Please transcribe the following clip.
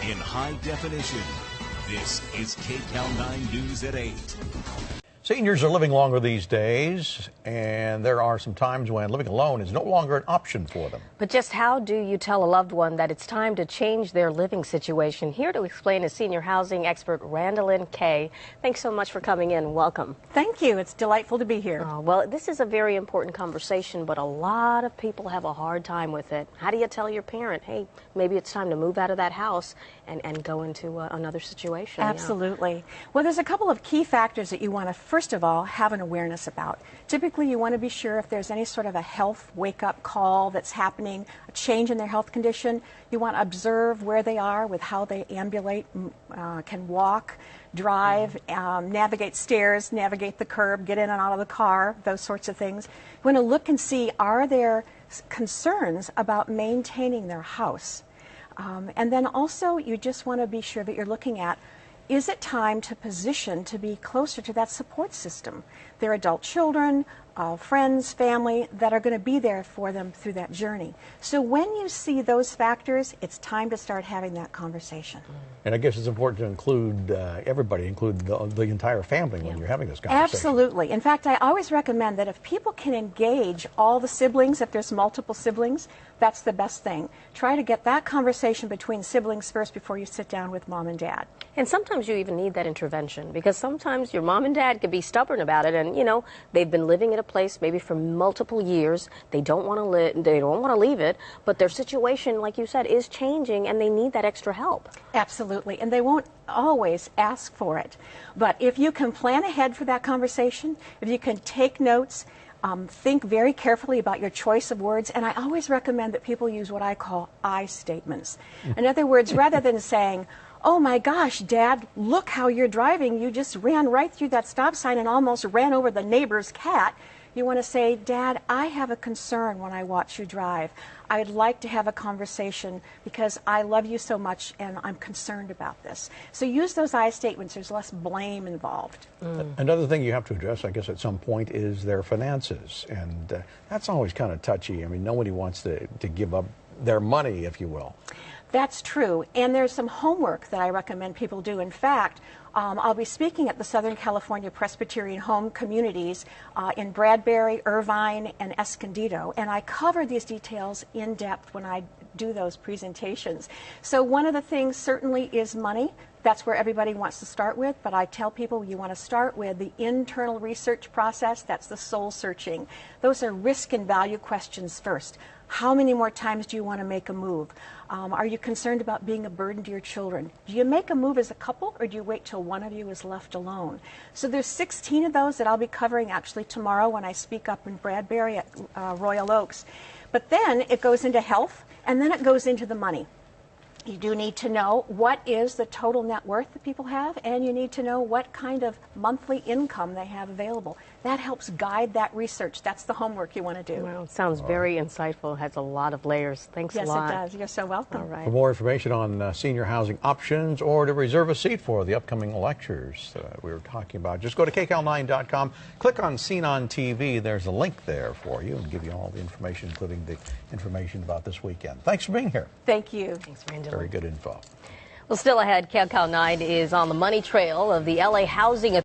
in high definition. This is KCAL 9 News at 8. Seniors are living longer these days, and there are some times when living alone is no longer an option for them. But just how do you tell a loved one that it's time to change their living situation? Here to explain is senior housing expert Randalyn Kay. Thanks so much for coming in. Welcome. Thank you. It's delightful to be here. Well, this is a very important conversation, but a lot of people have a hard time with it. How do you tell your parent, hey, maybe it's time to move out of that house and go into another situation? Absolutely. Yeah. Well, there's a couple of key factors that you want to, first of all, have an awareness about. Typically, you want to be sure if there's any sort of a health wake-up call that's happening, a change in their health condition. You want to observe where they are with how they ambulate, can walk, drive, navigate stairs, navigate the curb, get in and out of the car, those sorts of things. You want to look and see, are there concerns about maintaining their house? And then also, you just want to be sure that you're looking at, is it time to position to be closer to that support system? There are adult children, friends, family that are going to be there for them through that journey. So when you see those factors, it's time to start having that conversation. And I guess it's important to include everybody, include the entire family when you're having this conversation. Absolutely. In fact, I always recommend that if people can engage all the siblings, if there's multiple siblings, that's the best thing. Try to get that conversation between siblings first before you sit down with mom and dad. And sometimes you even need that intervention, because sometimes your mom and dad could be stubborn about it, and you know they've been living at a place maybe for multiple years. They don't want to leave it, but their situation, like you said, is changing, and they need that extra help. Absolutely, and they won't always ask for it. But if you can plan ahead for that conversation, if you can take notes, think very carefully about your choice of words, and I always recommend that people use what I call I statements. In other words, rather than saying, "Oh my gosh, Dad, look how you're driving. You just ran right through that stop sign and almost ran over the neighbor's cat." You want to say, "Dad, I have a concern when I watch you drive. I'd like to have a conversation because I love you so much and I'm concerned about this." So use those I statements. There's less blame involved. Another thing you have to address, I guess, at some point is their finances. And that's always kind of touchy. I mean, nobody wants to give up their money, if you will. That's true, and there's some homework that I recommend people do. In fact, I'll be speaking at the Southern California Presbyterian Home Communities in Bradbury, Irvine, and Escondido, and I cover these details in depth when I do those presentations. So one of the things certainly is money. That's where everybody wants to start with, but I tell people you want to start with the internal research process. That's the soul searching. Those are risk and value questions first. How many more times do you want to make a move? Are you concerned about being a burden to your children? Do you make a move as a couple, or do you wait till one of you is left alone? So there's 16 of those that I'll be covering actually tomorrow when I speak up in Bradbury at Royal Oaks. But then it goes into health, and then it goes into the money. You do need to know what is the total net worth that people have, and you need to know what kind of monthly income they have available. That helps guide that research. That's the homework you want to do. Well, it sounds very insightful. It has a lot of layers. Thanks a lot. Yes, it does. You're so welcome. All right. For more information on senior housing options or to reserve a seat for the upcoming lectures we were talking about, just go to KCAL9.com, click on Seen on TV. There's a link there for you and give you all the information, including the information about this weekend. Thanks for being here. Thank you. Thanks, Randall. Very good info. Well, still ahead, KCAL 9 is on the money trail of the LA housing